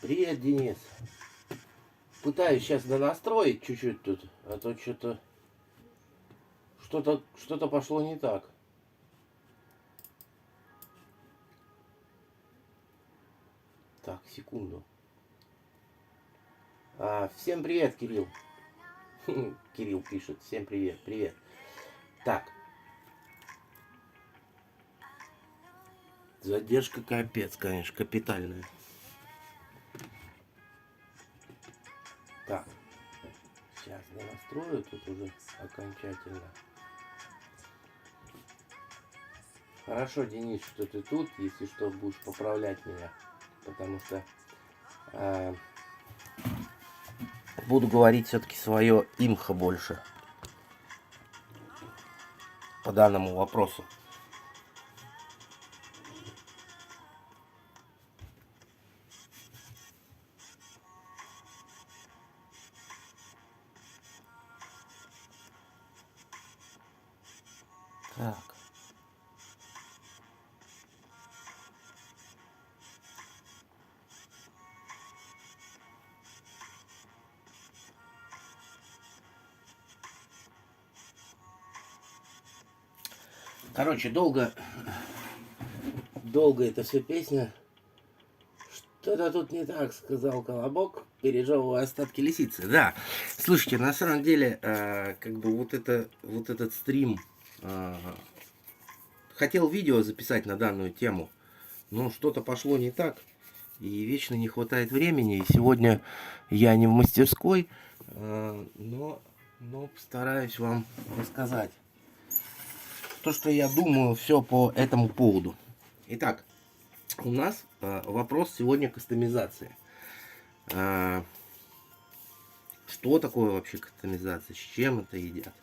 Привет, Денис. Пытаюсь сейчас донастроить чуть-чуть тут, а то что-то пошло не так. Так, секунду. Всем привет, Кирилл. Кирилл пишет. Всем привет, привет. Так. Задержка капец, конечно, капитальная. Так. Сейчас я настрою тут уже окончательно. Хорошо, Денис, что ты тут. Если что, будешь поправлять меня. Потому что буду говорить все-таки свое имхо больше по данному вопросу. Так. Короче, долго эта вся песня. Что-то тут не так, сказал Колобок, пережевывая остатки лисицы. Да, слушайте, на самом деле, как бы вот этот стрим, хотел видео записать на данную тему, но что-то пошло не так, и вечно не хватает времени. И сегодня я не в мастерской, но постараюсь вам рассказать то, что я думаю, все по этому поводу. Итак, у нас вопрос сегодня кастомизации. Что такое вообще кастомизация? С чем это едят?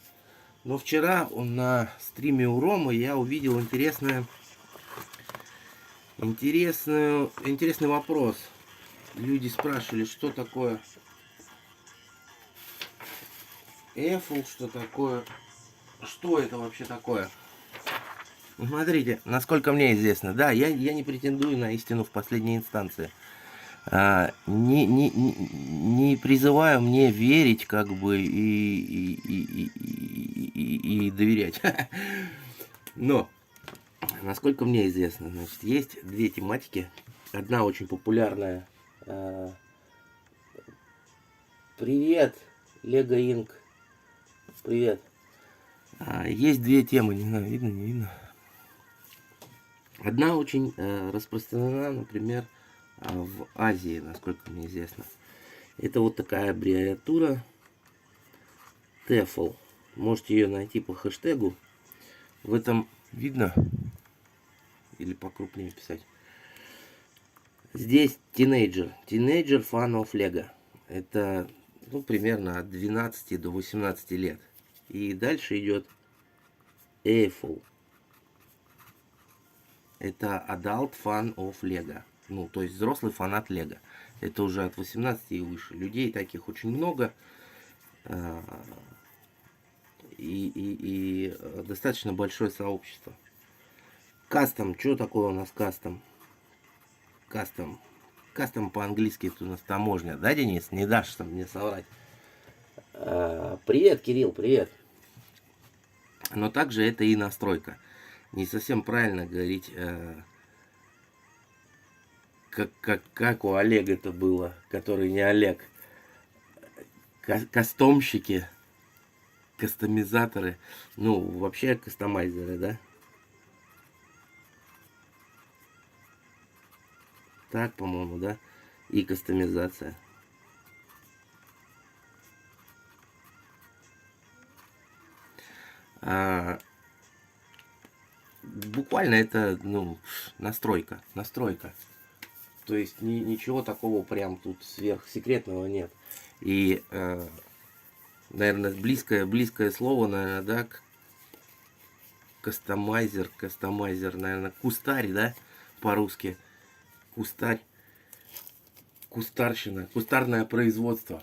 Но вчера на стриме у Ромы я увидел интересный вопрос. Люди спрашивали, что такое Эфл, что такое... Что это вообще такое? Смотрите, насколько мне известно, да, я не претендую на истину в последней инстанции. Не призываю мне верить, как бы, и доверять. Но, насколько мне известно, значит, есть две тематики. Одна очень популярная. Привет, Лего Инк. Привет. Есть две темы, не знаю, видно, не видно. Одна очень распространена, например, в Азии, насколько мне известно. Это вот такая аббревиатура TEFL. Можете ее найти по хэштегу. В этом видно? Или покрупнее писать. Здесь Teenager Fan of Lego. Это, ну, примерно от 12 до 18 лет. И дальше идет AFL. Это Adult Fan of Lego. Ну, то есть взрослый фанат Лего. Это уже от 18 и выше. Людей таких очень много. И достаточно большое сообщество. Кастом. Что такое у нас кастом? Кастом. Кастом по-английски это у нас таможня. Да, Денис? Не дашь там мне соврать. Привет, Кирилл, привет. Но также это и настройка. Не совсем правильно говорить, как у Олега это было, который не Олег. Кастомщики, кастомизаторы, ну, вообще кастомайзеры, да? Так, по-моему, да? И кастомизация. Буквально это, ну, настройка. То есть ничего такого прям тут сверхсекретного нет. И, наверное, близкое слово, наверное, да, кастомайзер, наверное, кустарь, да, по-русски. Кустарщина, кустарное производство.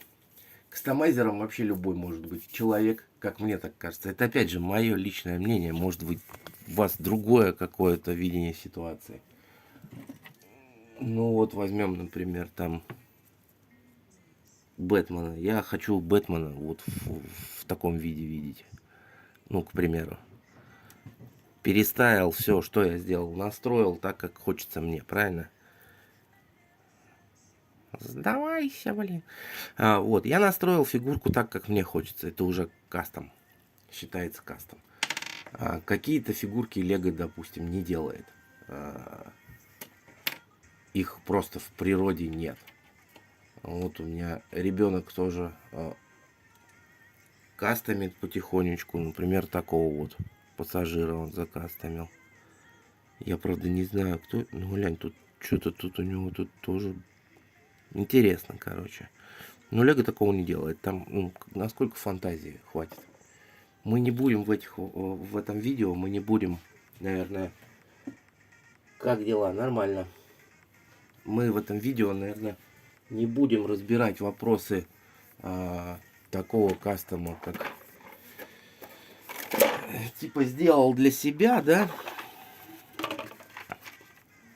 Кастомайзером вообще любой может быть человек, как мне так кажется. Это опять же мое личное мнение. Может быть, у вас другое какое-то видение ситуации. Ну вот возьмем, например, там Бэтмена. Я хочу Бэтмена вот в таком виде видеть. Ну, к примеру. Переставил все, что я сделал. Настроил так, как хочется мне, правильно? Сдавайся, блин. Вот, я настроил фигурку так, как мне хочется. Это уже кастом. Считается кастом. Какие-то фигурки Лего, допустим, не делает. Их просто в природе нет. Вот у меня ребенок тоже кастомит потихонечку. Например, такого вот пассажира он закастомил. Я, правда, не знаю, кто. Ну, глянь, тут что-то тут у него тут тоже интересно, короче. Но Лего такого не делает. Там, ну, насколько фантазии хватит. Мы не будем в этом видео, мы не будем, наверное... Как дела? Нормально. Мы в этом видео, наверное, не будем разбирать вопросы такого кастома, как типа сделал для себя, да?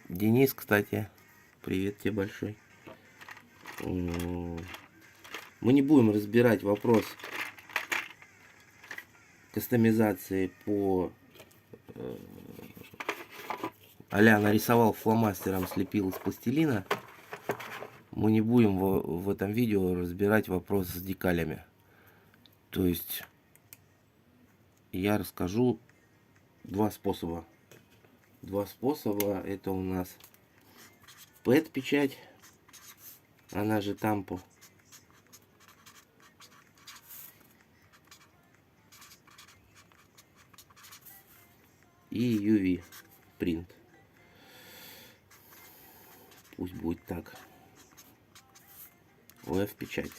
Денис, кстати, привет тебе большой. Мы не будем разбирать вопрос кастомизации по а-ля нарисовал фломастером, слепил из пластилина. Мы не будем в этом видео разбирать вопрос с декалями. То есть я расскажу два способа. Два способа. Это у нас PET-печать, она же тампо. И UV принт. Пусть будет так. ОФ-печать.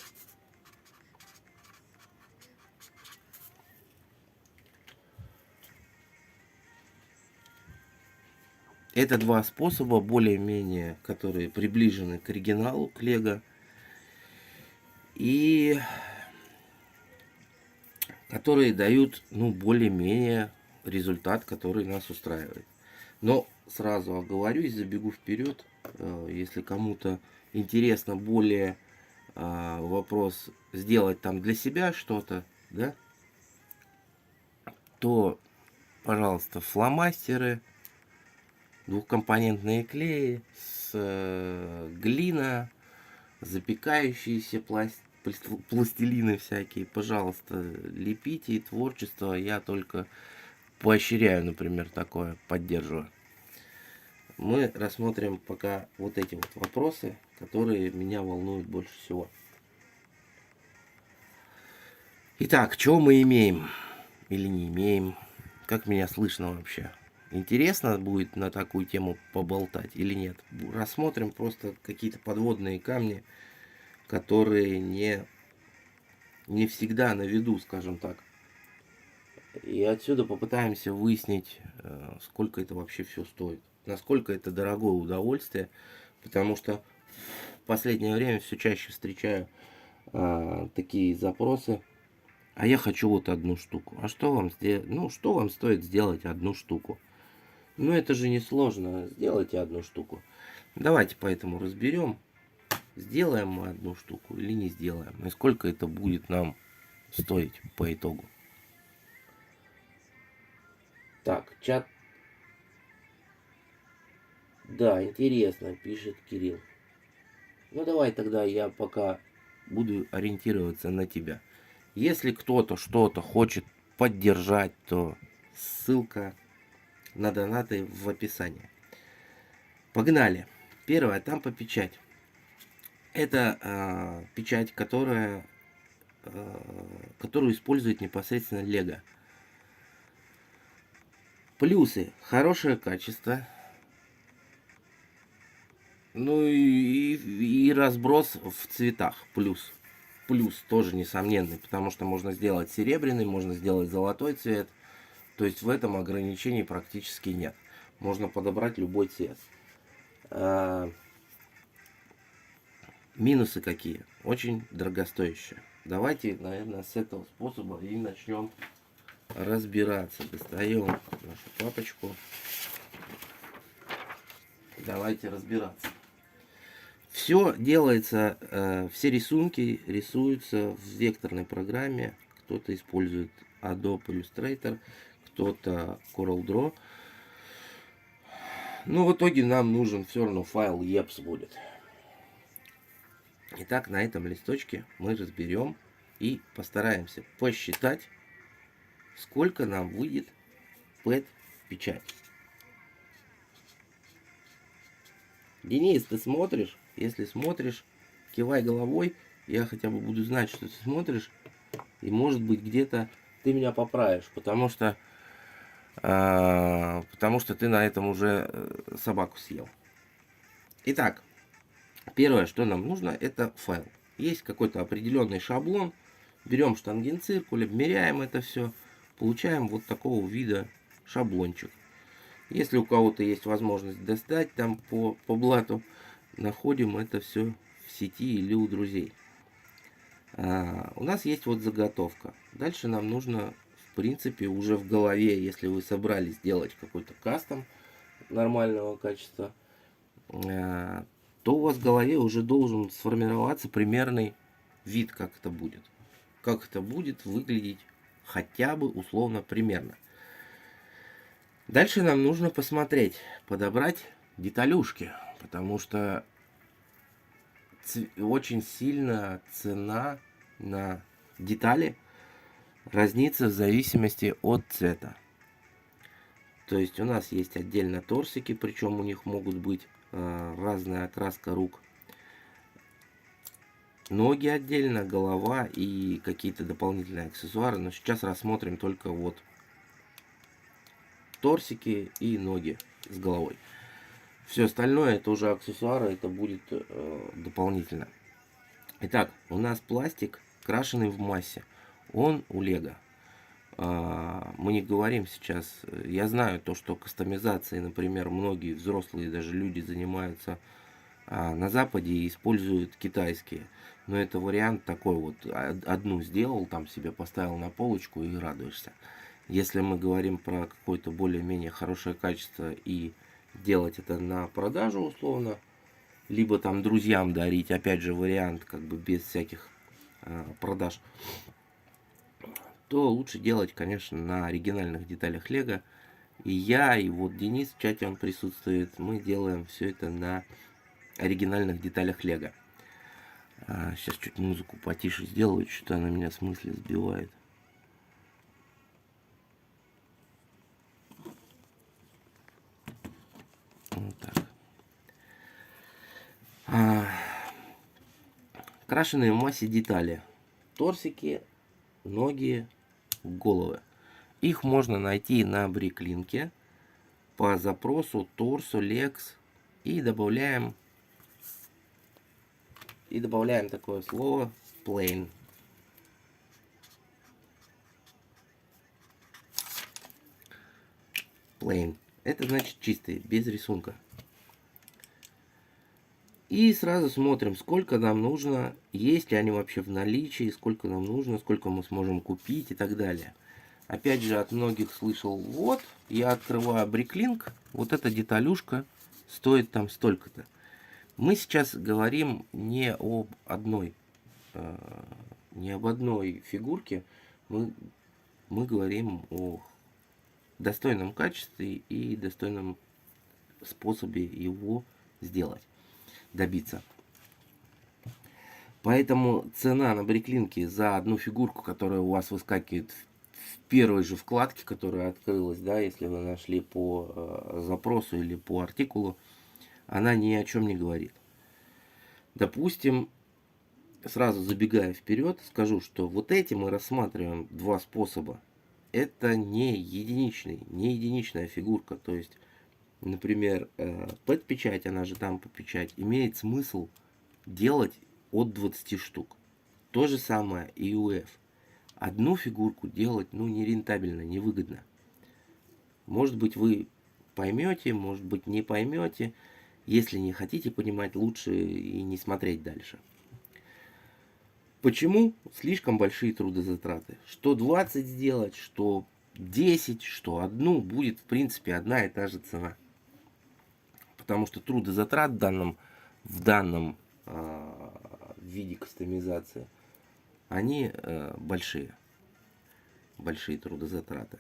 Это два способа, более-менее, которые приближены к оригиналу, к Лего. И которые дают, ну, более-менее результат, который нас устраивает. Но сразу оговорюсь, забегу вперед. Если кому-то интересно более вопрос сделать там для себя что-то, да, то, пожалуйста, фломастеры, двухкомпонентные клеи, глина, запекающиеся пластилины всякие, пожалуйста, лепите. И творчество я только поощряю, например, такое, поддерживаю. Мы рассмотрим пока вот эти вот вопросы, которые меня волнуют больше всего. Итак, что мы имеем или не имеем? Как меня слышно вообще? Интересно будет на такую тему поболтать или нет? Рассмотрим просто какие-то подводные камни, которые не всегда на виду, скажем так. И отсюда попытаемся выяснить, сколько это вообще все стоит. Насколько это дорогое удовольствие. Потому что в последнее время все чаще встречаю такие запросы. А я хочу вот одну штуку. А что вам что вам стоит сделать одну штуку? Ну это же не сложно. Сделайте одну штуку. Давайте поэтому разберем. Сделаем мы одну штуку или не сделаем. И сколько это будет нам стоить по итогу. Так, чат. Да, интересно, пишет Кирилл. Ну давай тогда я пока буду ориентироваться на тебя. Если кто-то что-то хочет поддержать, то ссылка на донаты в описании. Погнали. Первое, тампо печать. Это печать, которую использует непосредственно Лего. Плюсы. Хорошее качество. Ну и разброс в цветах. Плюс. Плюс тоже несомненный, потому что можно сделать серебряный, можно сделать золотой цвет. То есть в этом ограничений практически нет. Можно подобрать любой цвет. Минусы какие? Очень дорогостоящие. Давайте, наверное, с этого способа и начнем разбираться. Достаем нашу папочку. Давайте разбираться. Все делается, все рисунки рисуются в векторной программе. Кто-то использует Adobe Illustrator, кто-то CorelDRAW. Но в итоге нам нужен все равно файл EPS будет. Итак, на этом листочке мы разберем и постараемся посчитать, сколько нам выйдет PET-печать. Денис, ты смотришь? Если смотришь, кивай головой. Я хотя бы буду знать, что ты смотришь. И может быть где-то ты меня поправишь. Потому что ты на этом уже собаку съел. Итак, первое, что нам нужно, это файл. Есть какой-то определенный шаблон. Берем штангенциркуль, обмеряем это все. Получаем вот такого вида шаблончик. Если у кого-то есть возможность достать там по блату, находим это все в сети или у друзей. У нас есть вот заготовка. Дальше нам нужно, в принципе, уже в голове, если вы собрались сделать какой-то кастом нормального качества, то у вас в голове уже должен сформироваться примерный вид, как это будет. Как это будет выглядеть хотя бы условно примерно. Дальше нам нужно посмотреть, подобрать деталюшки, потому что очень сильно цена на детали разнится в зависимости от цвета. То есть у нас есть отдельно торсики, причем у них могут быть разная окраска рук. Ноги отдельно, голова и какие-то дополнительные аксессуары. Но сейчас рассмотрим только вот торсики и ноги с головой. Все остальное это уже аксессуары, это будет дополнительно. Итак, у нас пластик, крашеный в массе. Он у Лего. Мы не говорим сейчас, я знаю то, что кастомизацией, например, многие взрослые даже люди занимаются на Западе и используют китайские. Но это вариант такой вот, одну сделал, там себе поставил на полочку и радуешься. Если мы говорим про какое-то более-менее хорошее качество и делать это на продажу условно, либо там друзьям дарить, опять же вариант как бы без всяких продаж, то лучше делать, конечно, на оригинальных деталях Лего. И я, и вот Денис в чате он присутствует, мы делаем все это на оригинальных деталях Лего. Сейчас чуть музыку потише сделаю, что-то она меня с мысли сбивает. Вот так. Крашеные в массе детали. Торсики, ноги, головы. Их можно найти на Бриклинке по запросу Torso Legs и добавляем такое слово plain. Plain. Это значит чистый, без рисунка. И сразу смотрим, сколько нам нужно, есть ли они вообще в наличии, сколько нам нужно, сколько мы сможем купить и так далее. Опять же, от многих слышал, вот, я открываю Бриклинк, вот эта деталюшка стоит там столько-то. Мы сейчас говорим не об одной фигурке, мы говорим о достойном качестве и достойном способе его сделать, добиться. Поэтому цена на Бриклинке за одну фигурку, которая у вас выскакивает в первой же вкладке, которая открылась, да, если вы нашли по запросу или по артикулу, она ни о чем не говорит. Допустим, сразу забегая вперед, скажу, что вот эти мы рассматриваем два способа. Это не единичная фигурка. То есть, например, PET-печать, она же там по печать, имеет смысл делать от 20 штук. То же самое и UF. Одну фигурку делать, нерентабельно, невыгодно. Может быть, вы поймете, может быть, не поймете. Если не хотите понимать, лучше и не смотреть дальше. Почему слишком большие трудозатраты? Что 20 сделать, что 10, что одну, будет в принципе одна и та же цена. Потому что трудозатрат в данном в виде кастомизации, они большие трудозатраты.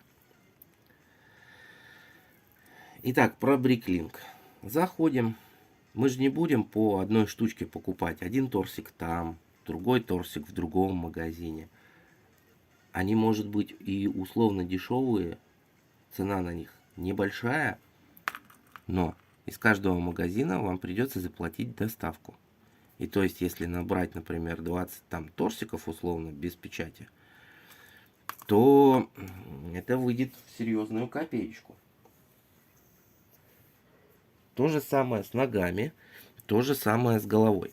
Итак, про Брicklink. Заходим. Мы же не будем по одной штучке покупать. Один торсик там, другой торсик в другом магазине. Они, может быть, и условно дешевые, цена на них небольшая, но из каждого магазина вам придется заплатить доставку. И то есть, если набрать, например, 20 там торсиков условно без печати, то это выйдет в серьезную копеечку. То же самое с ногами, то же самое с головой.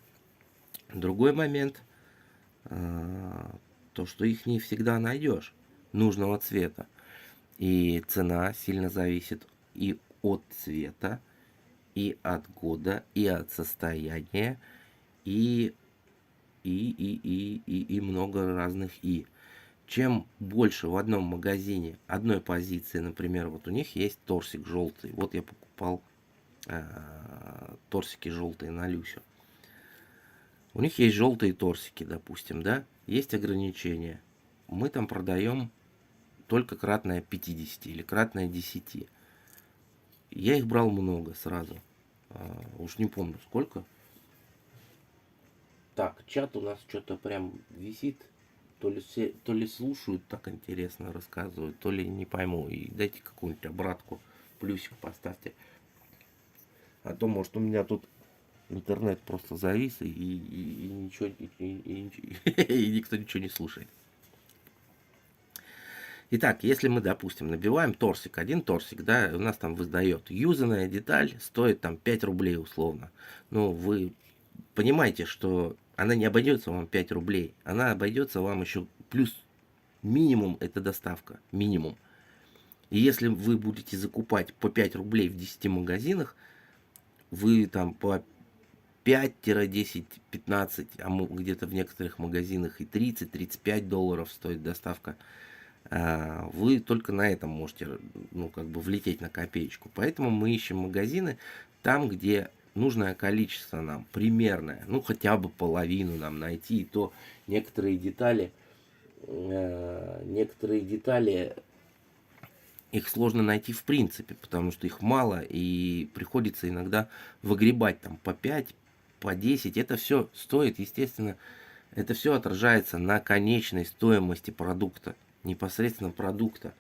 Другой момент, то, что их не всегда найдешь нужного цвета. И цена сильно зависит и от цвета, и от года, и от состояния, и много разных и. Чем больше в одном магазине одной позиции, например, вот у них есть торсик желтый. Вот я покупал торсики желтые на Люсю. У них есть желтые торсики, допустим, да? Есть ограничения. Мы там продаем только кратное 50 или кратное 10. Я их брал много сразу. Уж не помню сколько. Так, чат у нас что-то прям висит. То ли слушают, так интересно рассказывают, то ли не пойму. И дайте какую-нибудь обратку, плюсик поставьте. А то, может, у меня тут интернет просто завис и ничего, и никто ничего не слушает. Итак, если мы, допустим, набиваем торсик, один торсик, да, у нас там выдает юзанная деталь, стоит там 5 рублей условно. Ну, вы понимаете, что она не обойдется вам 5 рублей, она обойдется вам еще плюс минимум, это доставка, минимум. И если вы будете закупать по 5 рублей в 10 магазинах, вы там по 5-10-15, а где-то в некоторых магазинах и 30-35 долларов стоит доставка, вы только на этом можете, ну, как бы влететь на копеечку. Поэтому мы ищем магазины там, где нужное количество нам, примерное, ну, хотя бы половину нам найти, и то некоторые детали, их сложно найти в принципе, потому что их мало, и приходится иногда выгребать там по 5, по 10. Это все стоит, естественно, это все отражается на конечной стоимости продукта, непосредственно продукта.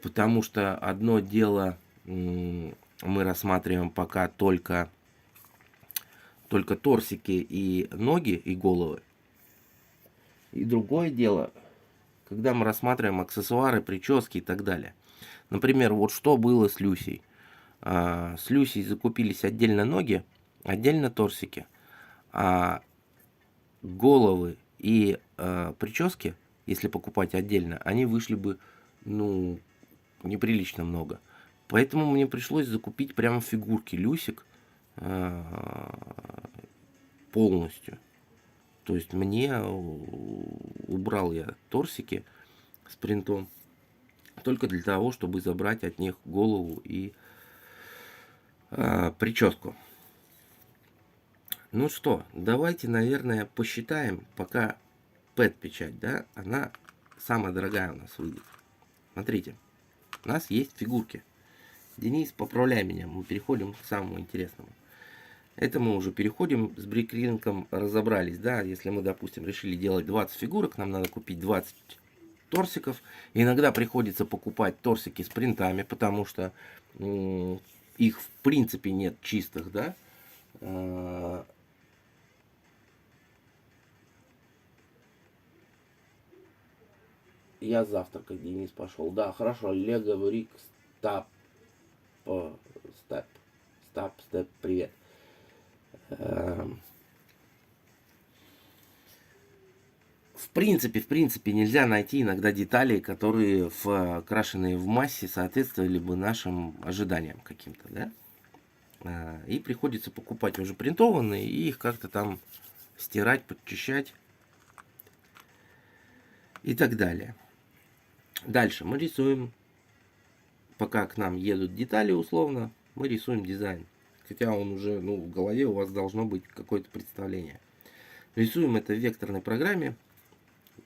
Потому что одно дело мы рассматриваем пока только торсики и ноги и головы. И другое дело, когда мы рассматриваем аксессуары, прически и так далее. Например, вот что было с Люсей. С Люсей закупились отдельно ноги, отдельно торсики. А головы и прически, если покупать отдельно, они вышли бы, ну, неприлично много. Поэтому мне пришлось закупить прямо фигурки Люсик полностью. То есть мне убрал я торсики с принтом только для того, чтобы забрать от них голову и прическу. Ну что, давайте, наверное, посчитаем, пока PET-печать, да, она самая дорогая у нас выйдет. Смотрите, у нас есть фигурки. Денис, поправляй меня, мы переходим к самому интересному. Это мы уже переходим с Брicklink, разобрались, да, если мы, допустим, решили делать 20 фигурок, нам надо купить 20 торсиков. Иногда приходится покупать торсики с принтами, потому что их в принципе нет чистых, да. Я завтракать, Денис пошел. Да, хорошо, Лего Брик Стап. Степ, привет. В принципе, нельзя найти иногда детали, которые крашеные в массе соответствовали бы нашим ожиданиям каким-то, да? И приходится покупать уже принтованные и их как-то там стирать, подчищать и так далее. Дальше мы рисуем, пока к нам едут детали условно, мы рисуем дизайн. Хотя он уже, ну, в голове у вас должно быть какое-то представление. Рисуем это в векторной программе.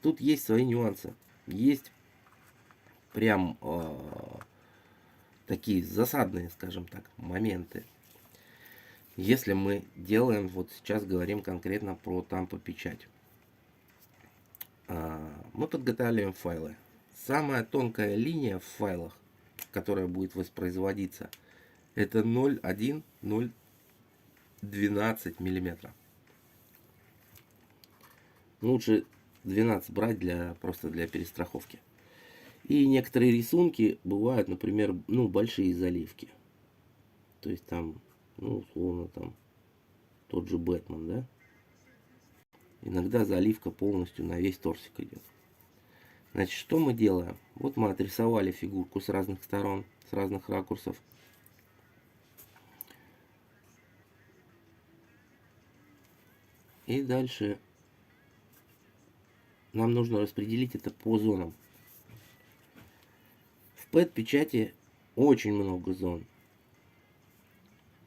Тут есть свои нюансы. Есть прям такие засадные, скажем так, моменты. Если мы делаем, вот сейчас говорим конкретно про тампопечать. Мы подготавливаем файлы. Самая тонкая линия в файлах, которая будет воспроизводиться, это 0,1, 0,12 миллиметра. Лучше 12 брать просто для перестраховки. И некоторые рисунки бывают, например, ну, большие заливки. То есть там, ну, условно, там тот же Бэтмен, да? Иногда заливка полностью на весь торсик идет. Значит, что мы делаем? Вот мы отрисовали фигурку с разных сторон, с разных ракурсов. И дальше нам нужно распределить это по зонам. В PET-печати очень много зон.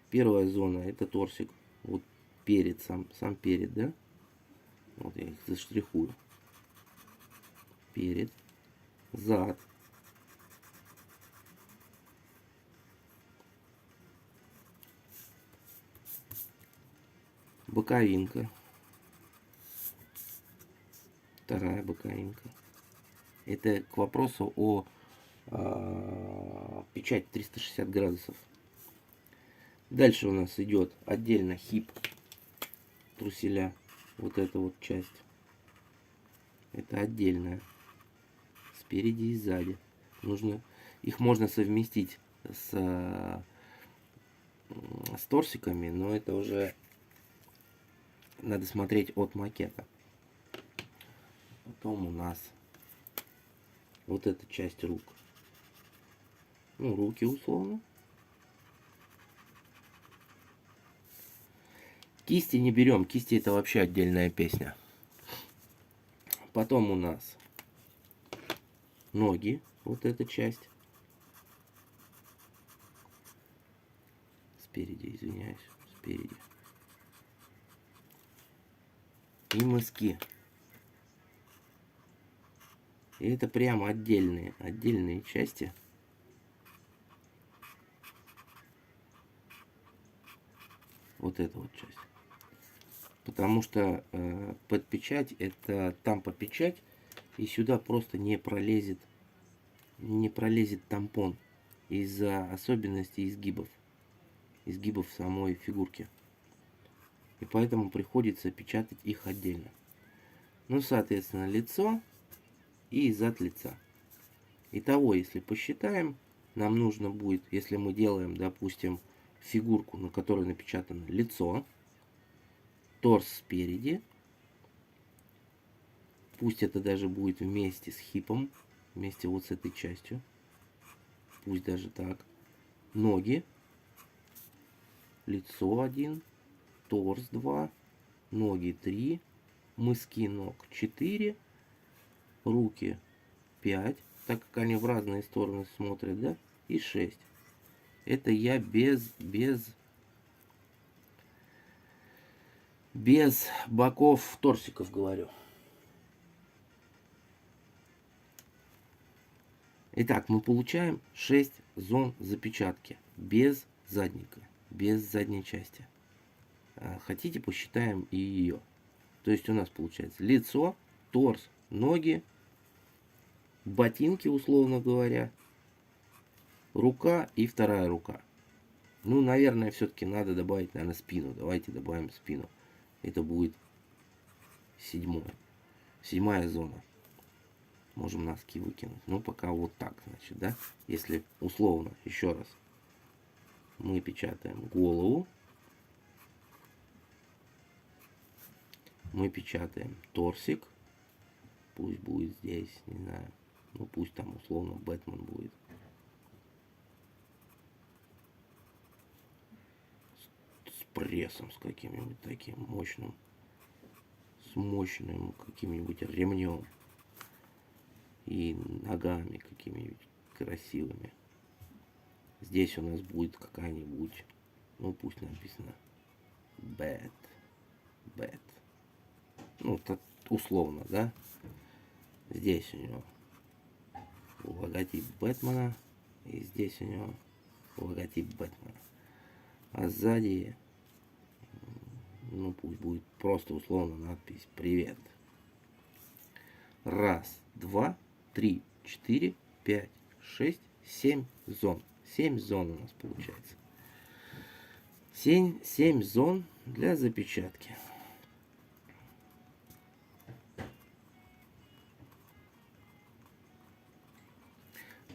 Первая зона — это торсик. Вот перед, сам перед, да? Вот я их заштрихую. Перед, зад, боковинка, вторая боковинка. Это к вопросу о печать 360 градусов. Дальше у нас идет отдельно хип, труселя. Вот эта вот часть. Это отдельная. Спереди и сзади. Их можно совместить с торсиками, но это уже надо смотреть от макета. Потом у нас вот эта часть рук. Ну, руки условно. Кисти не берем. Кисти — это вообще отдельная песня. Потом у нас ноги. Вот эта часть. Спереди, извиняюсь. Спереди. И мыски. И это прямо отдельные части. Вот эта вот часть. Потому что PET-печать — это тампопечать, и сюда просто не пролезет тампон из-за особенностей изгибов самой фигурки. И поэтому приходится печатать их отдельно. Ну, соответственно, лицо и зад лица. Итого, если посчитаем, нам нужно будет, если мы делаем, допустим, фигурку, на которой напечатано лицо, торс спереди, пусть это даже будет вместе с хипом, вместе вот с этой частью, пусть даже так, ноги, лицо 1, торс 2, ноги 3, мыски ног 4, руки 5, так как они в разные стороны смотрят, да, и 6. Это я без боков торсиков говорю. Итак, мы получаем 6 зон запечатки без задника, без задней части. Хотите, посчитаем и ее. То есть у нас получается лицо, торс, ноги, ботинки, условно говоря, рука и вторая рука. Ну, наверное, все-таки надо добавить, наверное, спину. Давайте добавим спину. Это будет седьмая зона. Можем носки выкинуть. Ну, пока вот так, значит, да? Если условно, еще раз, мы печатаем голову. Мы печатаем торсик. Пусть будет здесь, не знаю. Ну, пусть там условно Бэтмен будет. С прессом, с каким-нибудь таким мощным. С мощным каким-нибудь ремнем. И ногами какими-нибудь красивыми. Здесь у нас будет какая-нибудь ну пусть написано Bad. Ну, это условно, да. Здесь у него логотип Бэтмена. И здесь у него логотип Бэтмена. А сзади, ну пусть будет просто условно надпись «Привет». Раз, два, три, четыре, пять, шесть, 7 зон. 7 зон у нас получается. 7 зон для запечатки.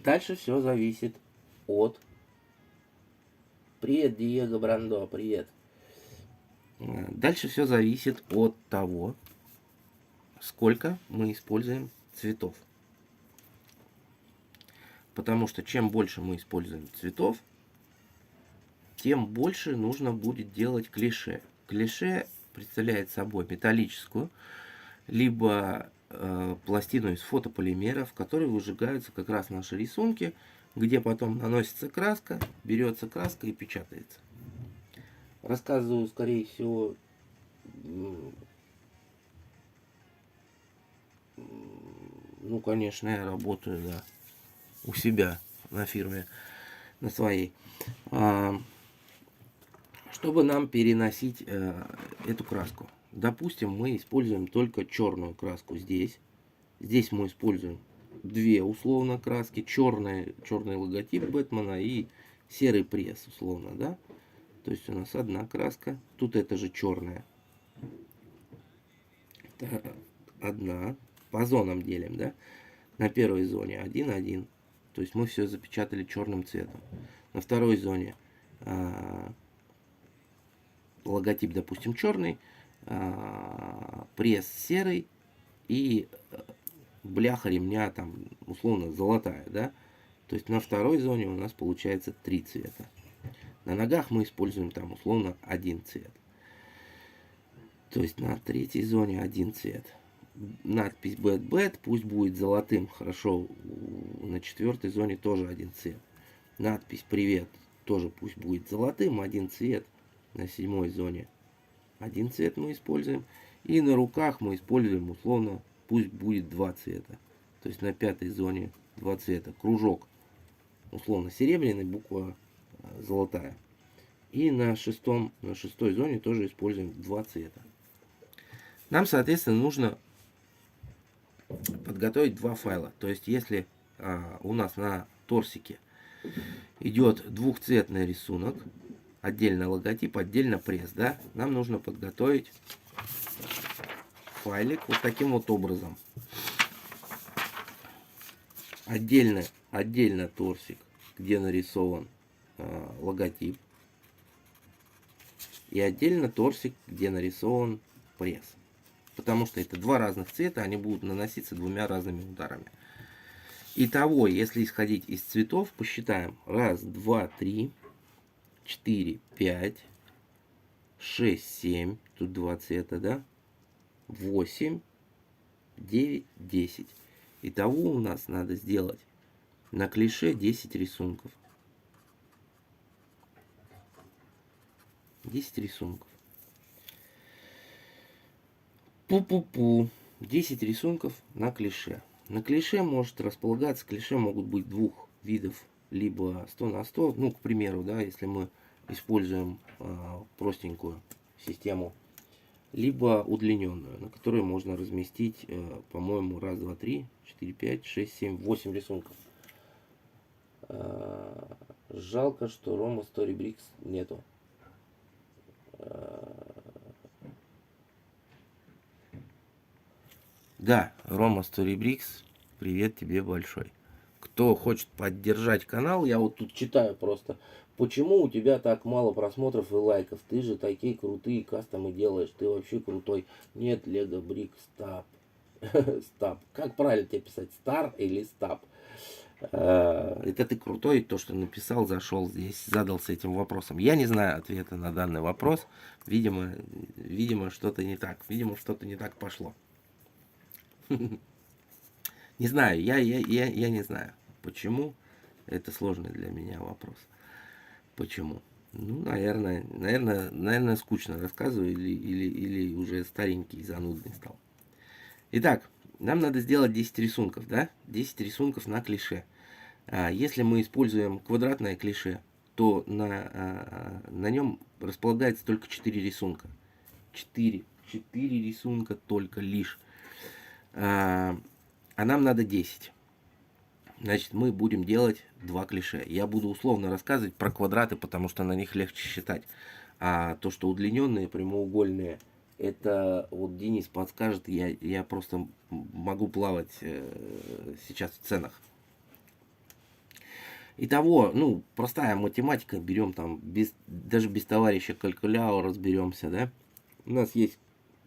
Дальше все зависит от... Привет, Диего Брандо, привет. Дальше все зависит от того, сколько мы используем цветов. Потому что чем больше мы используем цветов, тем больше нужно будет делать клише. Клише представляет собой металлическую, либо пластину из фотополимера, в которой выжигаются как раз наши рисунки, где потом наносится краска, берется краска и печатается. Рассказываю, скорее всего, ну, конечно, я работаю, да, у себя на фирме, на своей. Чтобы нам переносить эту краску. Допустим, мы используем только черную краску здесь. Здесь мы используем две условно краски. Черный логотип Бэтмена и серый пресс условно, да. То есть у нас одна краска. Тут это же черная. Это одна. По зонам делим, да. На первой зоне 1,1. То есть мы все запечатали черным цветом. На второй зоне логотип, допустим, черный, пресс серый и бляха ремня там условно золотая, да. То есть на второй зоне у нас получается 3 цвета. На ногах мы используем там условно 1 цвет. То есть на третьей зоне 1 цвет. Надпись Bad пусть будет золотым, хорошо. На четвертой зоне тоже 1 цвет. Надпись Привет тоже пусть будет золотым, 1 цвет. На седьмой зоне 1 цвет мы используем. И на руках мы используем условно, пусть будет 2 цвета. То есть на пятой зоне 2 цвета. Кружок условно серебряный, буква золотая. И на шестой зоне тоже используем 2 цвета. Нам, соответственно, нужно подготовить 2 файла. То есть если у нас на торсике идет двухцветный рисунок, отдельно логотип, отдельно пресс, да, нам нужно подготовить файлик вот таким вот образом. Отдельно торсик, где нарисован логотип, и отдельно торсик, где нарисован пресс. Потому что это 2 разных цвета, они будут наноситься 2 разными ударами. Итого, если исходить из цветов, посчитаем. 1, 2, 3, 4, 5, 6, 7. Тут 2 цвета, да? 8, 9, 10. Итого у нас надо сделать на клише 10 рисунков. 10 рисунков. Пу-пу-пу. 10 рисунков на клише. На клише может располагаться, клише могут быть 2 видов, либо 100 на 100, ну, к примеру, да, если мы используем простенькую систему, либо удлиненную, на которой можно разместить, по-моему, 1, 2, 3, 4, 5, 6, 7, 8 рисунков. Жалко, что Roma Storybricks нету. Да, Roma Storybricks, привет тебе большой. Кто хочет поддержать канал, я вот тут читаю просто. Почему у тебя так мало просмотров и лайков? Ты же такие крутые кастомы делаешь. Ты вообще крутой. Нет, Lego Brick Stop. Stop. Как правильно тебе писать? Star или Stop? Это ты крутой, то, что написал, зашел здесь, задался этим вопросом. Я не знаю ответа на данный вопрос. Видимо, что-то не так. Видимо, что-то не так пошло. Не знаю, я не знаю, почему. Это сложный для меня вопрос. Почему? Ну, наверное, скучно рассказываю или уже старенький, занудный стал. Итак, нам надо сделать 10 рисунков, да? 10 рисунков на клише. Если мы используем квадратное клише, то на нем располагается только 4 рисунка. 4 рисунка только лишь. А нам надо 10. Значит, мы будем делать 2 клише. Я буду условно рассказывать про квадраты, потому что на них легче считать. А то, что удлиненные, прямоугольные, это вот Денис подскажет, я просто могу плавать сейчас в ценах. Итого, ну, простая математика, берем там, даже без товарища калькулятора разберемся, да. У нас есть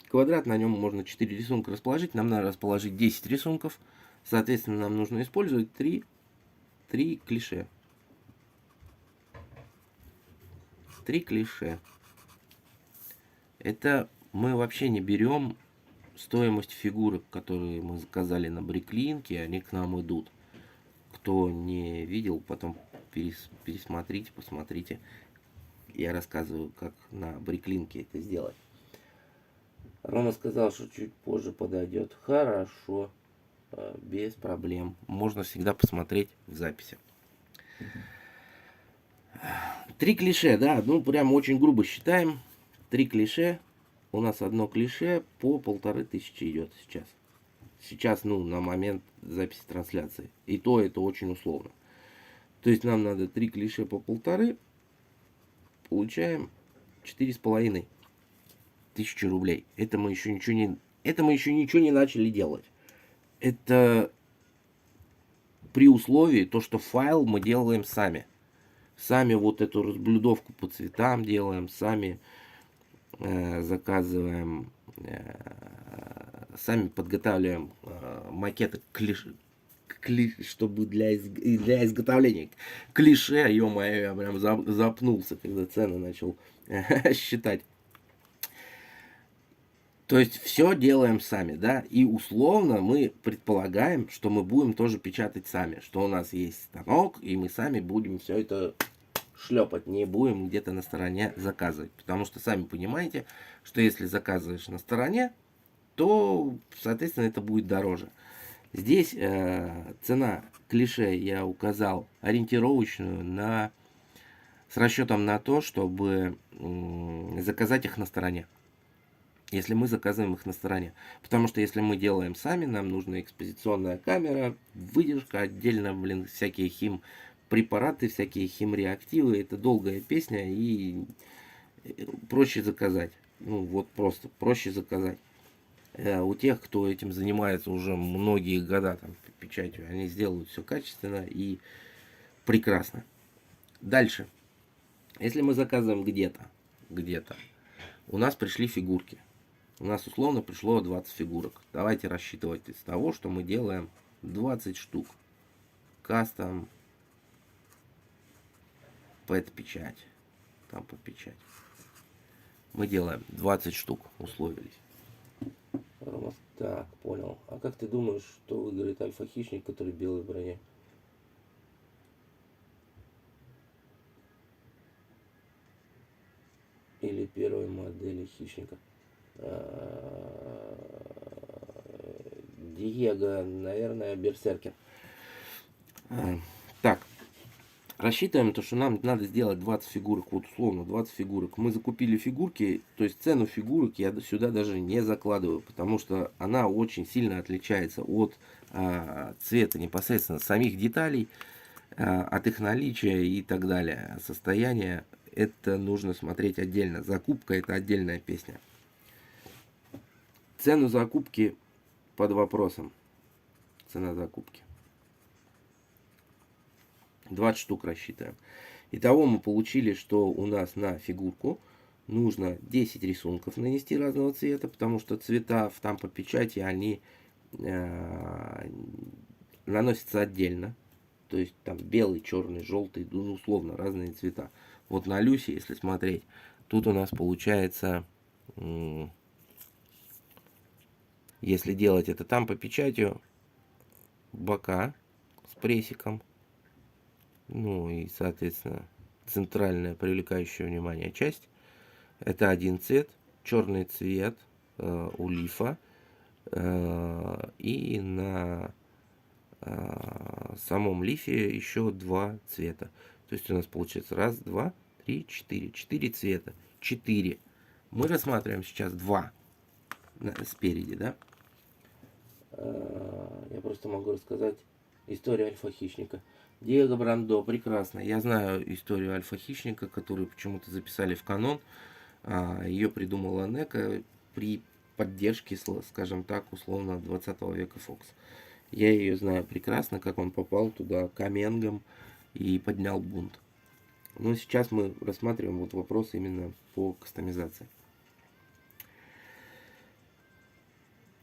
квадрат, на нем можно 4 рисунка расположить, нам надо расположить 10 рисунков, соответственно, нам нужно использовать 3 клише. 3 клише. Это мы вообще не берем стоимость фигурок, которые мы заказали на Бриклинке, они к нам идут. Кто не видел, потом пересмотрите, посмотрите. Я рассказываю, как на Бриклинке это сделать. Рома сказал, что чуть позже подойдет. Хорошо, без проблем. Можно всегда посмотреть в записи. 3 клише, да, ну прям очень грубо считаем. 3 клише. У нас одно клише по 1500 идет сейчас. Сейчас, ну, на момент записи трансляции. И то это очень условно. То есть нам надо 3 клише по 1500. Получаем 4500 рублей. Это мы еще ничего не начали делать. Это при условии, то, что файл мы делаем сами. Сами вот эту разблюдовку по цветам делаем, сами заказываем, сами подготавливаем макеты чтобы для изготовления клише, ё-моё, я прям запнулся, когда цены начал считать. То есть все делаем сами, да, и условно мы предполагаем, что мы будем тоже печатать сами, что у нас есть станок, и мы сами будем все это шлепать, не будем где-то на стороне заказывать. Потому что сами понимаете, что если заказываешь на стороне, то, соответственно, это будет дороже. Здесь цена клише я указал ориентировочную с расчетом на то, чтобы заказать их на стороне. Если мы заказываем их на стороне. Потому что если мы делаем сами, нам нужна экспозиционная камера, выдержка, отдельно, всякие химпрепараты, всякие химреактивы. Это долгая песня и проще заказать. Ну вот просто проще заказать. У тех, кто этим занимается уже многие года там, печатью, они сделают все качественно и прекрасно. Дальше. Если мы заказываем где-то, у нас пришли фигурки. У нас условно пришло 20 фигурок. Давайте рассчитывать из того, что мы делаем 20 штук. Кастом, пэт-печать, там по печать. Мы делаем 20 штук, условились. Так, понял. А как ты думаешь, что выиграет альфа-хищник, который в белой броне? Или первой модели хищника? Диего, наверное, берсеркер. Так, рассчитываем то, что нам надо сделать 20 фигурок, вот условно 20 фигурок. Мы закупили фигурки, то есть цену фигурок я сюда даже не закладываю, потому что она очень сильно отличается от цвета непосредственно самих деталей, от их наличия и так далее. Состояние это нужно смотреть отдельно. Закупка это отдельная песня. Цену закупки под вопросом. Цена закупки. 20 штук рассчитываем. Итого мы получили, что у нас на фигурку нужно 10 рисунков нанести разного цвета, потому что цвета в тампопечати, они наносятся отдельно. То есть там белый, черный, желтый, ну, условно, разные цвета. Вот на Люсе, если смотреть, тут у нас получается, если делать это тампопечатью, бока с прессиком, ну и, соответственно, центральная привлекающая внимание часть. Это один цвет, черный цвет у лифа. И на самом лифе еще два цвета. То есть у нас получается раз, два, три, четыре. Четыре цвета. Четыре. Мы рассматриваем сейчас два спереди, да? Я просто могу рассказать историю альфа-хищника. Диего Брандо, прекрасно. Я знаю историю альфа-хищника, которую почему-то записали в канон. Ее придумала Нека при поддержке, скажем так, условно 20 века Фокс. Я ее знаю прекрасно, как он попал туда каменгом и поднял бунт. Но сейчас мы рассматриваем вот вопрос именно по кастомизации.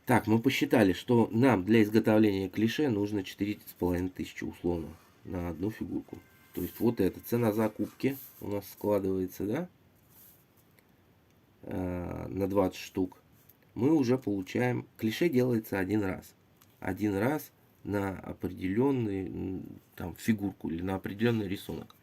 Так, мы посчитали, что нам для изготовления клише нужно 4500 условно на одну фигурку. То есть вот эта цена закупки у нас складывается, да, на 20 штук. Мы уже получаем, клише делается один раз. Один раз на определенную там фигурку или на определенный рисунок.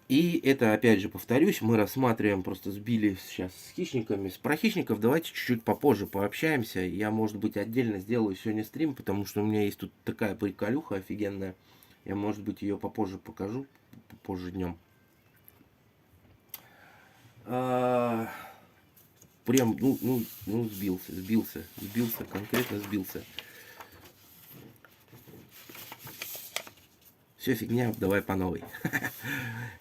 И это, опять же, повторюсь, мы рассматриваем, просто сбили сейчас с хищниками. Про хищников давайте чуть-чуть попозже пообщаемся. Я, может быть, отдельно сделаю сегодня стрим, потому что у меня есть тут такая приколюха офигенная. Я, может быть, ее попозже покажу, позже днем. Прям, сбился, конкретно сбился. Все фигня, давай по новой.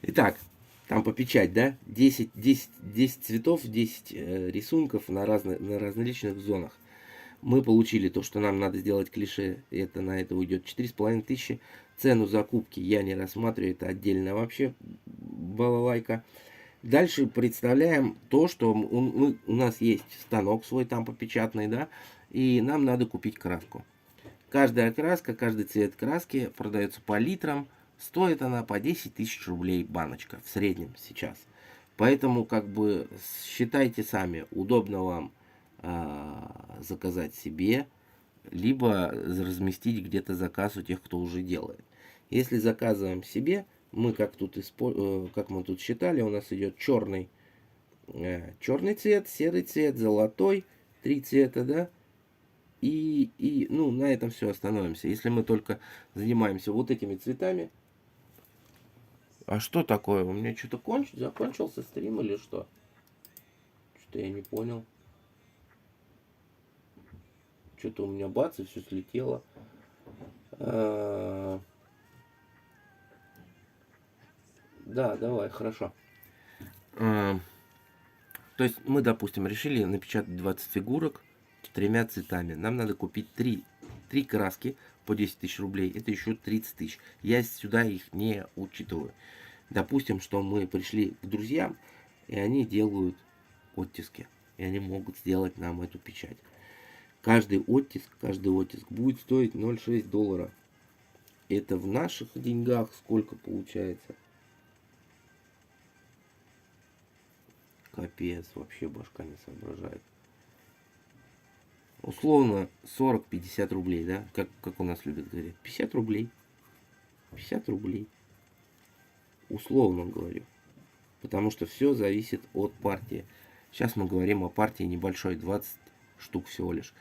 Итак, там по печать, да? 10 цветов, 10 рисунков на различных зонах. Мы получили то, что нам надо сделать клише. Это на это уйдет 4500. Цену закупки я не рассматриваю, это отдельно вообще балалайка. Дальше представляем то, что у нас есть станок свой там попечатный, да, и нам надо купить краску. Каждая краска, каждый цвет краски продается по литрам. Стоит она по 10 тысяч рублей баночка в среднем сейчас. Поэтому как бы считайте сами, удобно вам заказать себе, либо разместить где-то заказ у тех, кто уже делает. Если заказываем себе, мы как мы тут считали, у нас идет черный цвет, серый цвет, золотой, 3 цвета, да? И на этом все остановимся. Если мы только занимаемся вот этими цветами. А что такое? У меня что-то закончился стрим или что? Что-то я не понял. Что-то у меня бац, и все слетело. Да, давай, хорошо. То есть мы, допустим, решили напечатать 20 фигурок с 3 цветами. Нам надо купить 3 краски по 10 тысяч рублей. Это еще 30 тысяч. Я сюда их не учитываю. Допустим, что мы пришли к друзьям, и они делают оттиски. И они могут сделать нам эту печать. Каждый оттиск будет стоить $0,6. Это в наших деньгах сколько получается? Капец, вообще башка не соображает. Условно 40-50 рублей, да? Как у нас любят говорить. 50 рублей. 50 рублей. Условно говорю. Потому что все зависит от партии. Сейчас мы говорим о партии небольшой, 20 штук всего лишь.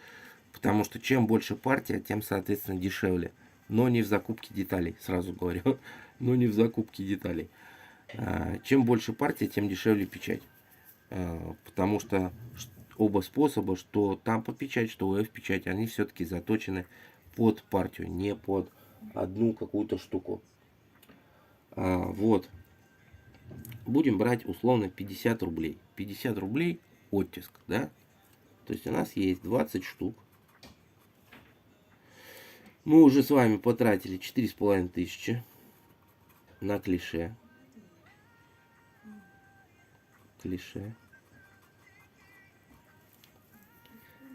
Потому что чем больше партия, тем, соответственно, дешевле. Но не в закупке деталей, сразу говорю. Но не в закупке деталей. Чем больше партия, тем дешевле печать. Потому что оба способа, что там по печать, что УФ печать, они все-таки заточены под партию, не под одну какую-то штуку. Вот. Будем брать условно 50 рублей. 50 рублей оттиск, да? То есть у нас есть 20 штук. Мы уже с вами потратили 4500 на клише.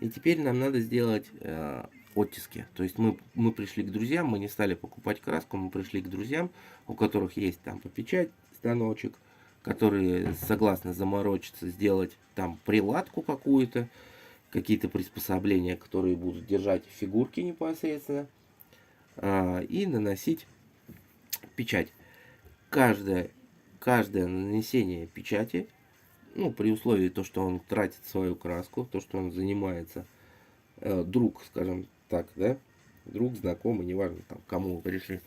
И теперь нам надо сделать оттиски. То есть мы пришли к друзьям, мы не стали покупать краску, мы пришли к друзьям, у которых есть там по печать станочек, которые согласны заморочиться, сделать там приладку какую-то, какие-то приспособления, которые будут держать фигурки непосредственно, и наносить Печать. Каждое нанесение печати, ну, при условии то, что он тратит свою краску, то, что он занимается, друг, скажем так, да, друг, знакомый, неважно, там, кому вы пришли.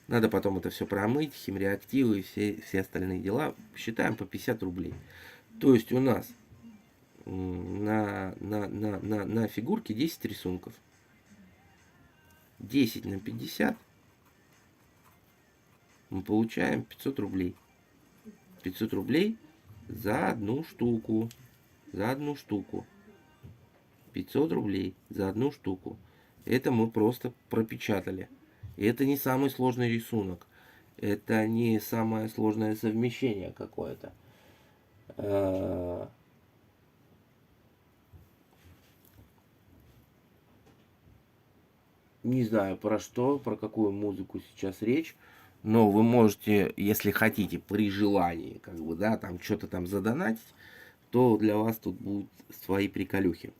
Надо потом это все промыть, химреактивы и все остальные дела. Считаем по 50 рублей. То есть у нас на фигурке 10 рисунков. 10 на 50 мы получаем 500 рублей. 500 рублей за одну штуку. За одну штуку. 500 рублей за одну штуку. Это мы просто пропечатали. Это не самый сложный рисунок. Это не самое сложное совмещение какое-то. Не знаю про что, про какую музыку сейчас речь. Но вы можете, если хотите, при желании, как бы, да, там что-то там задонатить, то для вас тут будут свои приколюхи.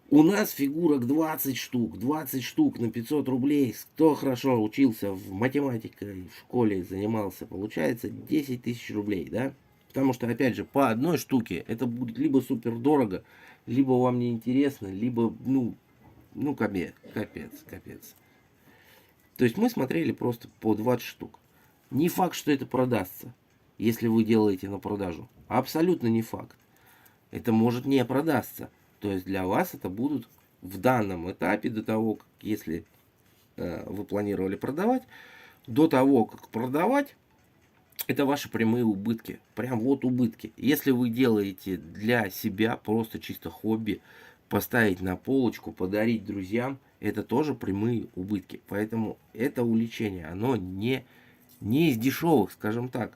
У нас фигурок 20 штук. 20 штук на 500 рублей. Кто хорошо учился в математике, в школе занимался, получается 10 тысяч рублей, да? Потому что, опять же, по одной штуке это будет либо супер дорого, либо вам не интересно, либо, ну, капец. То есть мы смотрели просто по 20 штук. Не факт, что это продастся, если вы делаете на продажу. Абсолютно не факт. Это может не продастся. То есть для вас это будут в данном этапе, до того, как если вы планировали продавать, до того, как продавать, это ваши прямые убытки. Прям вот убытки. Если вы делаете для себя просто чисто хобби, поставить на полочку, подарить друзьям, это тоже прямые убытки. Поэтому это увлечение, оно не из дешевых, скажем так.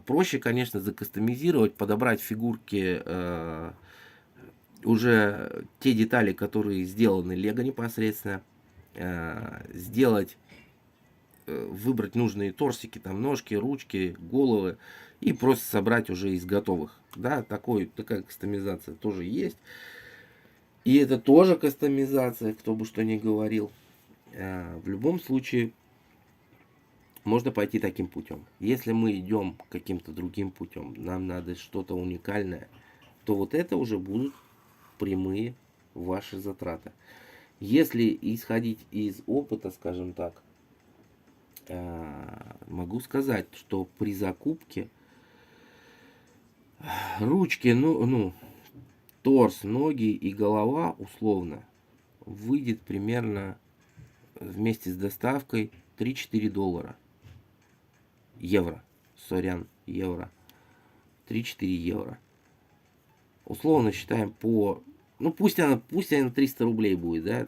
Проще, конечно, закастомизировать, подобрать фигурки, уже те детали, которые сделаны лего непосредственно, сделать, выбрать нужные торсики, там ножки, ручки, головы и просто собрать уже из готовых. Да, такая кастомизация тоже есть. И это тоже кастомизация, кто бы что ни говорил. В любом случае, можно пойти таким путем. Если мы идем каким-то другим путем, нам надо что-то уникальное, то вот это уже будут прямые ваши затраты. Если исходить из опыта, скажем так, могу сказать, что при закупке ручки, торс, ноги и голова условно выйдет примерно вместе с доставкой 3-4 доллара. Евро. Евро. 3-4 евро. Условно считаем по... Ну, пусть она 300 рублей будет, да?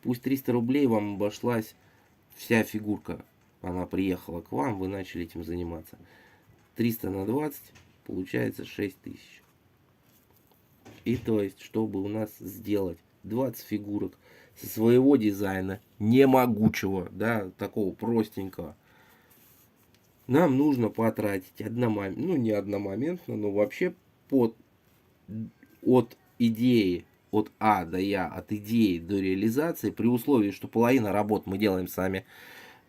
Пусть 300 рублей вам обошлась вся фигурка. Она приехала к вам, вы начали этим заниматься. 300 на 20 получается 6000. И то есть, чтобы у нас сделать 20 фигурок со своего дизайна, не могучего, да, такого простенького, нам нужно потратить не одномоментно, но вообще от идеи, от А до Я, от идеи до реализации, при условии, что половина работ мы делаем сами,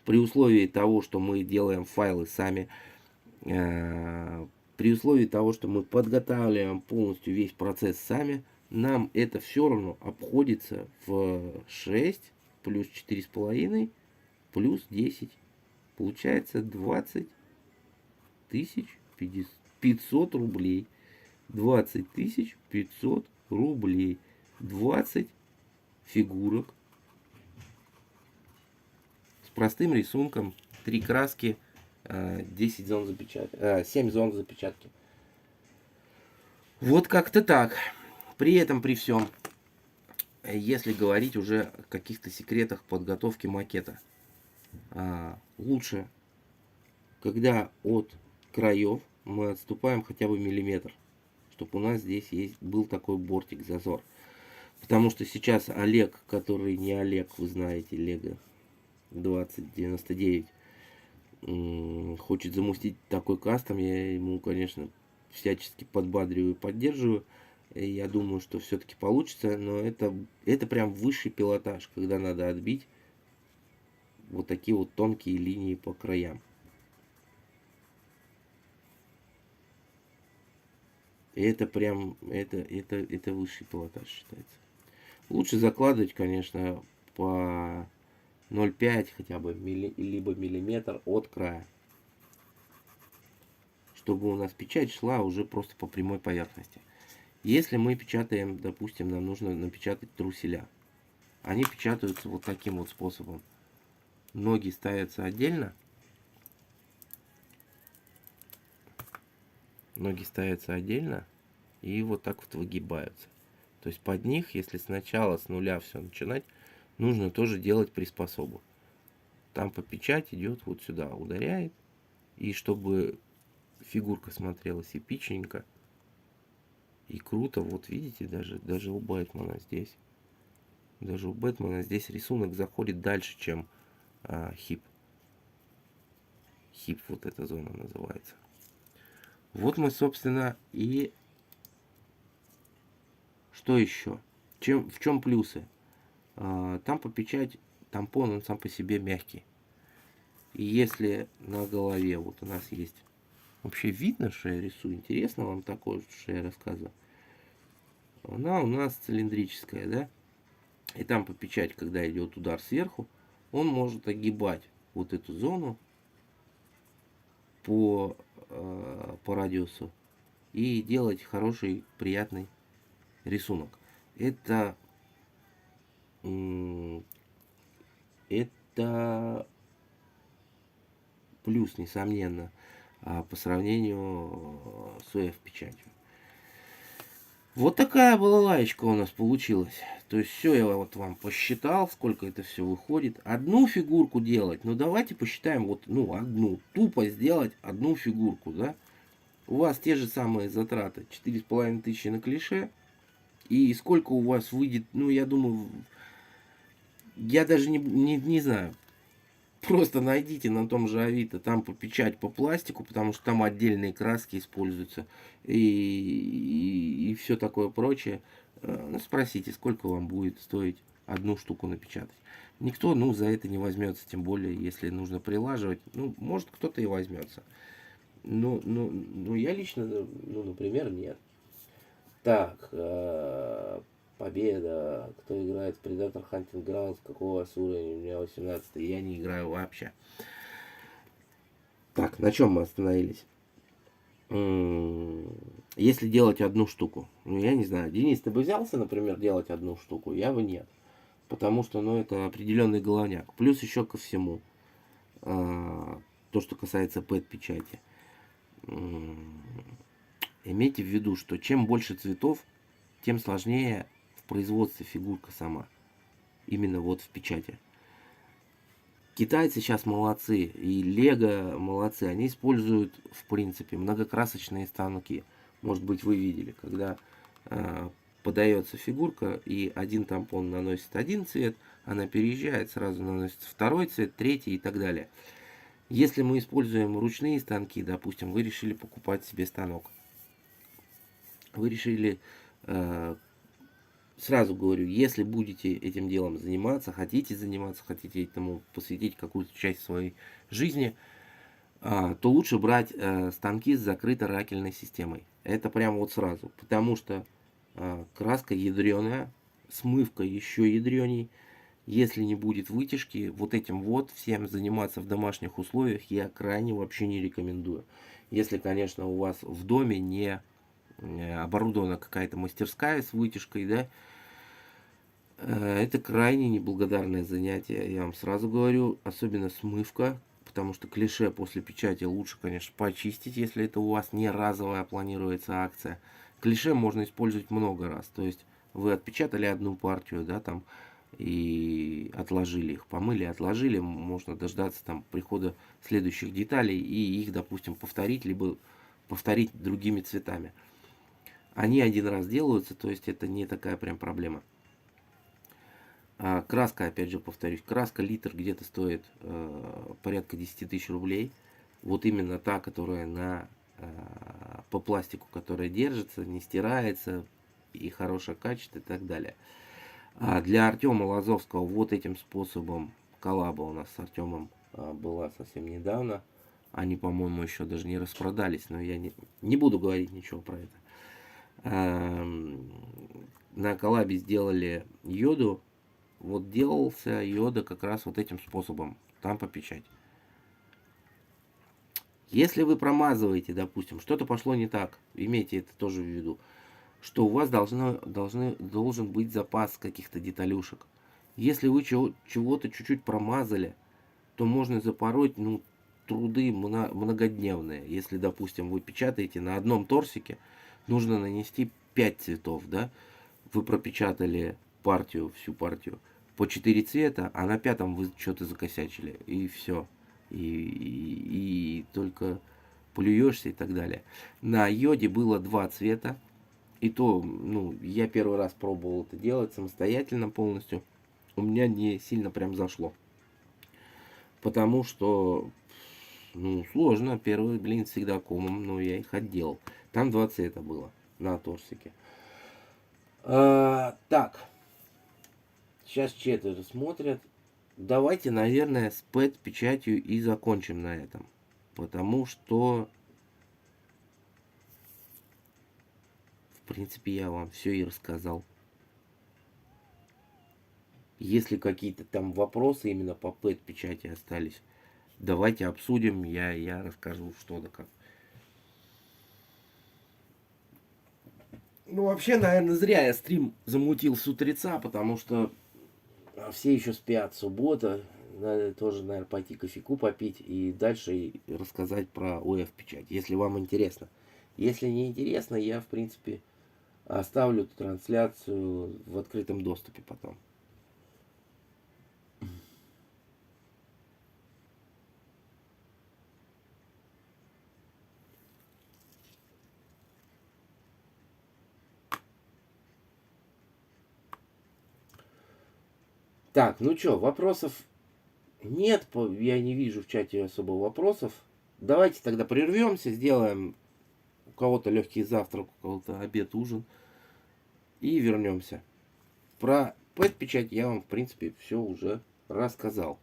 при условии того, что мы делаем файлы сами, при условии того, что мы подготавливаем полностью весь процесс сами, нам это все равно обходится в 6 плюс 4,5 плюс 10. Получается 20 500 рублей. 20 500 рублей. 20 фигурок с простым рисунком, 3 краски, 10 зон запечатки, 7 зон запечатки. Вот как-то так. При этом, при всем, если говорить уже о каких-то секретах подготовки макета, лучше, когда от краев мы отступаем хотя бы миллиметр, чтобы у нас здесь был такой бортик, зазор. Потому что сейчас Олег, который не Олег, вы знаете, Лего 2099, хочет замутить такой кастом. Я ему, конечно, всячески подбадриваю и поддерживаю. Я думаю, что все-таки получится, но это прям высший пилотаж, когда надо отбить вот такие вот тонкие линии по краям. Это прям, это высший пилотаж считается. Лучше закладывать, конечно, по 0,5 хотя бы, либо миллиметр от края. Чтобы у нас печать шла уже просто по прямой поверхности. Если мы печатаем, допустим, нам нужно напечатать труселя. Они печатаются вот таким вот способом. Ноги ставятся отдельно. Ноги ставятся отдельно и вот так вот выгибаются. То есть под них, если сначала с нуля все начинать, нужно тоже делать приспособу. Там по печать идет вот сюда, ударяет. И чтобы фигурка смотрелась эпичненько и круто, вот видите, даже у Бэтмена здесь. Даже у Бэтмена здесь рисунок заходит дальше, чем хип. Хип вот эта зона называется. Вот мы, собственно, и... Что еще? В чем плюсы? Там по печать, тампон, он сам по себе мягкий. И если на голове вот у нас есть... Вообще видно, что я рисую? Интересно вам такое, что я рассказываю? Она у нас цилиндрическая, да? И там по печать, когда идет удар сверху, он может огибать вот эту зону по радиусу и делать хороший, приятный рисунок. Это плюс, несомненно, по сравнению с ОФ-печатью. Вот такая балалаечка у нас получилась. То есть все я вот вам посчитал, сколько это все выходит. Одну фигурку делать, ну давайте посчитаем вот, ну одну. Тупо сделать одну фигурку, да. У вас те же самые затраты, 4500 на клише. И сколько у вас выйдет, ну я думаю, я даже не знаю. Просто найдите на том же Авито, там по печать по пластику, потому что там отдельные краски используются и все такое прочее. Ну, спросите, сколько вам будет стоить одну штуку напечатать. Никто, ну, за это не возьмется, тем более, если нужно прилаживать. Ну, может, кто-то и возьмется. Ну, я лично, ну, например, нет. Так, победа. Кто играет в Predator Hunting Grounds? Какого у вас уровня? У меня 18. Я не играю вообще. Так, на чем мы остановились? Если делать одну штуку. Ну, я не знаю. Денис, ты бы взялся, например, делать одну штуку? Я бы нет. Потому что, ну, это определенный головняк. Плюс еще ко всему. То, что касается пэт-печати. Имейте в виду, что чем больше цветов, тем сложнее в производстве фигурка сама. Именно вот в печати. Китайцы сейчас молодцы, и Лего молодцы. Они используют, в принципе, многокрасочные станки. Может быть, вы видели, когда подается фигурка, и один тампон наносит один цвет, она переезжает, сразу наносится второй цвет, третий и так далее. Если мы используем ручные станки, допустим, вы решили покупать себе станок. Вы решили, сразу говорю, если будете этим делом заниматься, хотите этому посвятить какую-то часть своей жизни, то лучше брать станки с закрытой ракельной системой. Это прямо вот сразу, потому что краска ядреная, смывка еще ядреней. Если не будет вытяжки, вот этим вот всем заниматься в домашних условиях я крайне вообще не рекомендую. Если, конечно, у вас в доме не оборудована какая-то мастерская с вытяжкой, да, это крайне неблагодарное занятие, я вам сразу говорю, особенно смывка, потому что клише после печати лучше, конечно, почистить, если это у вас не разовая планируется акция. Клише можно использовать много раз, то есть вы отпечатали одну партию, да, там, и отложили их, помыли, отложили, можно дождаться там прихода следующих деталей и их, допустим, повторить, либо повторить другими цветами. Они один раз делаются, то есть это не такая прям проблема. Краска, опять же повторюсь, краска литр где-то стоит порядка 10 тысяч рублей. Вот именно та, которая по пластику, которая держится, не стирается, и хорошее качество и так далее. А для Артема Лазовского вот этим способом коллаба у нас с Артемом была совсем недавно. Они, по-моему, еще даже не распродались, но я не буду говорить ничего про это. На коллабе сделали йоду. Вот делался йода как раз вот этим способом. Тампа печать. Если вы промазываете, допустим, что-то пошло не так, имейте это тоже в виду, что у вас должен быть запас каких-то деталюшек. Если вы чего-то чуть-чуть промазали, то можно запороть, ну, труды многодневные. Если, допустим, вы печатаете на одном торсике, нужно нанести 5 цветов, да? Вы пропечатали партию, всю партию по 4 цвета, а на пятом вы что-то закосячили, и все. И только плюешься и так далее. На йоде было 2 цвета. И то, ну, я первый раз пробовал это делать самостоятельно полностью. У меня не сильно прям зашло. Потому что, ну, сложно. Первый блин всегда комом, но я их отделал. Там 2 цвета было на торсике. Так. Сейчас четверо смотрят. Давайте, наверное, с пэт-печатью и закончим на этом. Потому что, в принципе, я вам все и рассказал. Если какие-то там вопросы именно по пэт-печати остались, давайте обсудим. Я расскажу, что да как. Ну, вообще, наверное, зря я стрим замутил с утреца, потому что все еще спят. Суббота. Надо тоже, наверное, пойти кофейку попить и дальше рассказать про ОФ-печать, если вам интересно. Если не интересно, я, в принципе, оставлю трансляцию в открытом доступе потом. Так, ну что, вопросов нет, я не вижу в чате особо вопросов. Давайте тогда прервемся, сделаем у кого-то легкий завтрак, у кого-то обед, ужин. И вернемся. Про пэт-печать я вам, в принципе, все уже рассказал.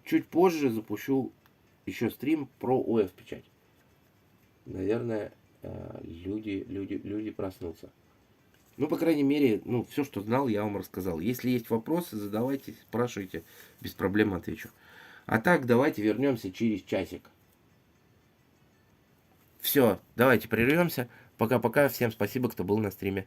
Чуть позже запущу еще стрим про ОФ-печать. Наверное, люди проснутся. Ну, по крайней мере, ну, все, что знал, я вам рассказал. Если есть вопросы, задавайте, спрашивайте, без проблем отвечу. А так, давайте вернемся через часик. Все, давайте прервемся. Пока-пока. Всем спасибо, кто был на стриме.